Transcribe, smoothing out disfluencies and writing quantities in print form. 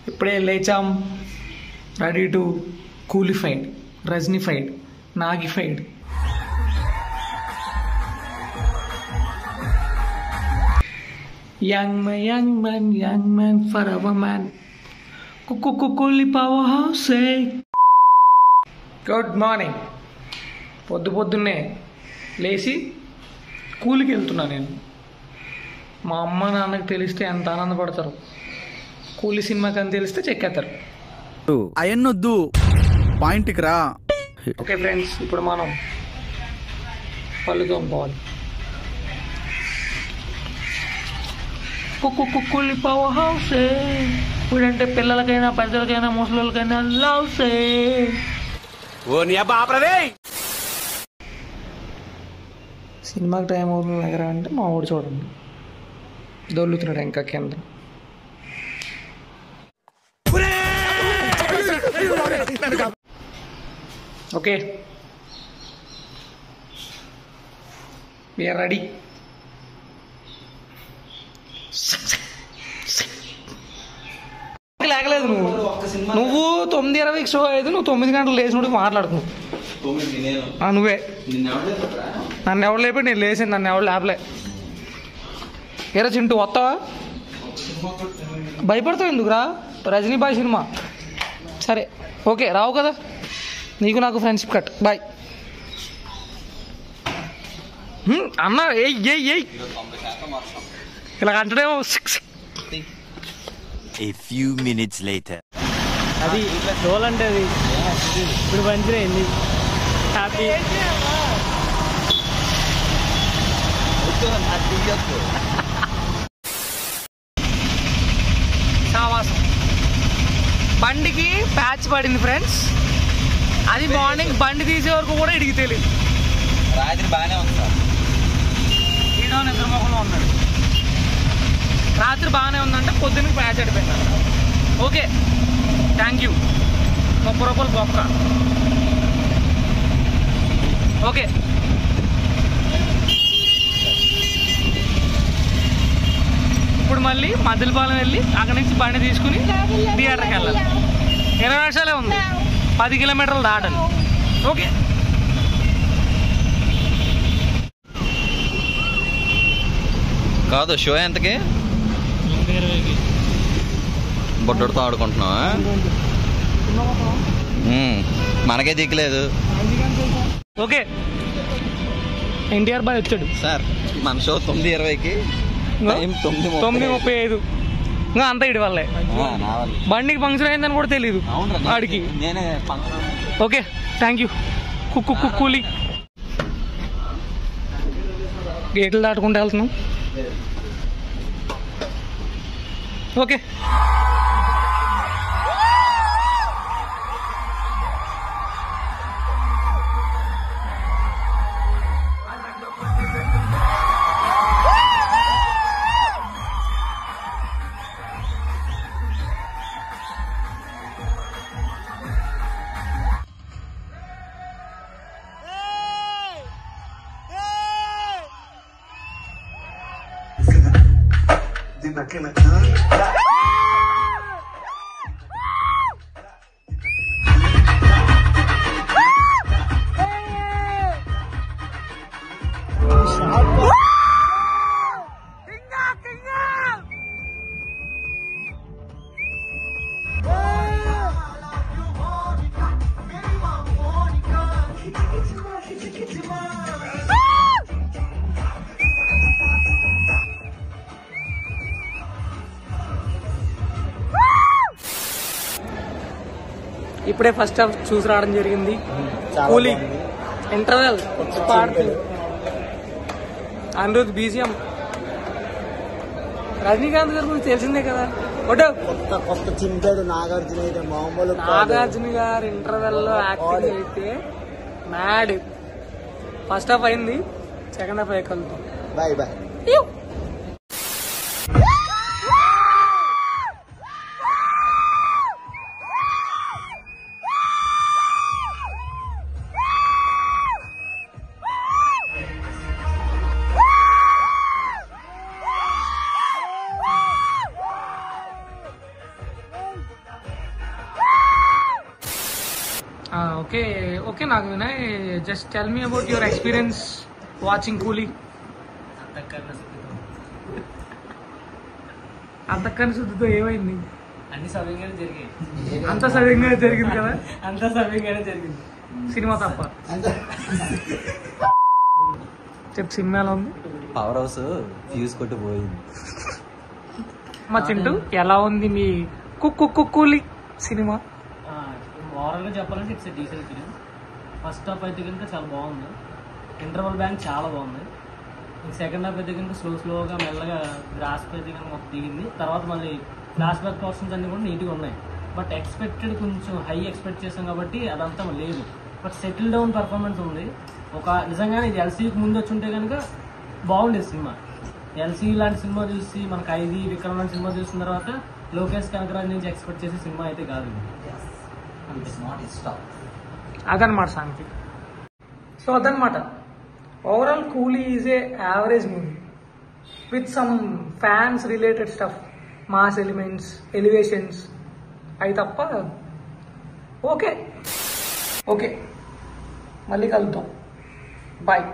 ఇప్పుడే లేచాం, ready to Coolified, Rajinified, Nagified. Young man for our man, Coolie powerhouse. Good morning. పొద్దున్నే లేచి కూలికి వెళ్తున్నా నేను. మా అమ్మ నాన్నకి తెలిస్తే ఎంత ఆనందపడతారు. కూలి సినిమాకి అని తెలిస్తే చెక్కేస్తారు. అయన్నొద్దు, పాయింట్కి రా. ఓకే ఫ్రెండ్స్, ఇప్పుడు మనం పళ్ళు తోముకోవాలి. కూలి పవర్ హౌస్. ఇప్పుడంటే పిల్లలకైనా పెద్దలకైనా ముసలికైనా లవ్సే. సినిమాకి టైం అవుతుంది దగ్గర అంటే మా ఊడు చూడండి దొల్లుతున్నాడు ఇంకా కింద. Okay, we are ready. లేకలేదు నువ్వు 9:20 షో అయితే నువ్వు 9 గంటలు లేచినప్పుడు మాట్లాడుతున్నావు. నువ్వే నన్ను ఎవరు లేపి నేను లేచాను, నన్ను ఎవరు లేపలే. ఏరా చింటూ వస్తావా? భయపడతావు ఎందుకురా? రజనీబాయ్ సినిమా. సరే ఓకే, రావు కదా, నీకు నాకు ఫ్రెండ్షిప్ కట్. బాయ్ అన్న. ఇలా అంటేమో A few minutes later. అది రోల్ అంటే అది ఇప్పుడు మంచిగా అయింది. హ్యాపీ. సావాసం. బండికి ప్యాచ్ పడింది ఫ్రెండ్స్. అది మార్నింగ్ బండి తీసే వరకు కూడా ఇడికి తెలియదు. రాత్రి బాగానే ఉంది సార్. ఈడో నిద్రమోహంలో ఉన్నాడు. రాత్రి బాగానే ఉందంటే పొద్దున్నకి ప్యాచ్ అడిపోయినాడు. Okay, thank you. 30 రూపాయలు బొక్క. ఓకే, ఇప్పుడు మళ్ళీ మదిలిపాలెం వెళ్ళి అక్కడి నుంచి బండి తీసుకుని థియేటర్కి వెళ్ళాలి. 20 నిమిషాలే ఉంది, 10 కిలోమీటర్లు దాటాలి. ఓకే, కాదు షో ఎంతకి? బొడ్డుతో ఆడుకుంటున్నావా? మనకే దిక్కులేదు. ఓకే, ఎన్టీఆర్ బాయ్ వచ్చాడు సార్. మన షో 9:20కి, 9:35. ఇంకా అంతా ఇడి వల్లే. బండికి ఫంక్షన్ అయిందని కూడా తెలీదు వాడికి. Okay, thank you. కూలి. గేట్లు దాటుకుంటూ వెళ్తున్నాం. ఓకే, ఇప్పుడే ఫస్ట్ హాఫ్ చూసి రావడం జరిగింది. కూలీ ఇంటర్వెల్ పాడుతుంది. అనిరుద్ బీజిఎం. రజనీకాంత్ గారి గురించి తెలిసిందే కదా. కొత్త చింతాడు నాగార్జున అయితే మామూలు. నాగార్జున గారు ఇంటర్వెల్ లో యాక్టింగ్ అయితే మ్యాడ్. ఫస్ట్ హాఫ్ అయింది, సెకండ్ హాఫ్ అయ్యి కలుగుతాం. Bye bye. నాకు Vinay, just tell me about your experience watching Coolie. అంతకన్నా శుద్ధితో ఏమైంది? అన్ని సవ్యంగానే జరిగాయి. అంత సవ్యంగా జరిగింది కదా? అంతా సవ్యంగానే జరిగింది, సినిమా తప్ప. చెప్పు, సినిమా ఎలా ఉంది? పవర్ హౌస్ ఫ్యూజ్ కొట్టి పోయింది. మా చింటూ ఎలా ఉంది మీ కూలీ సినిమా? ఓవరాల్గా చెప్పాలంటే it's decent film. First half అయితే కనుక చాలా బాగుంది, ఇంటర్వల్ బ్యాంక్ చాలా బాగుంది. సెకండ్ హాఫ్ అయితే కనుక స్లోగా మెల్లగా గ్రాస్ప్ అయితే కనుక మాకు దిగింది. తర్వాత మళ్ళీ ఫ్లాష్ బ్యాక్ పోర్షన్స్ అన్ని కూడా నీట్గా ఉన్నాయి. బట్ ఎక్స్పెక్టెడ్ కొంచెం హై ఎక్స్పెక్ట్ చేసాం కాబట్టి అదంతా లేదు. బట్ సెటిల్ డౌన్ పర్ఫార్మెన్స్ ఉంది. ఒక నిజంగానే ఇది ఎల్సీకి ముందు వచ్చి ఉంటే కనుక బాగుండేది సినిమా. ఎల్సీ లాంటి సినిమా చూసి మనకు 5 విక్రమ్ లాంటి సినిమా చూసిన తర్వాత లోకేష్ కనకరాజ్ నుంచి ఎక్స్పెక్ట్ చేసే సినిమా అయితే కాదు. అదనమాట సంగతి. సో అదనమాట, ఓవరాల్ కూలీ is a average movie with some fans related stuff, mass elements, elevations అవి తప్ప ఓకే. మళ్ళీ కలుద్దాం. బాయ్.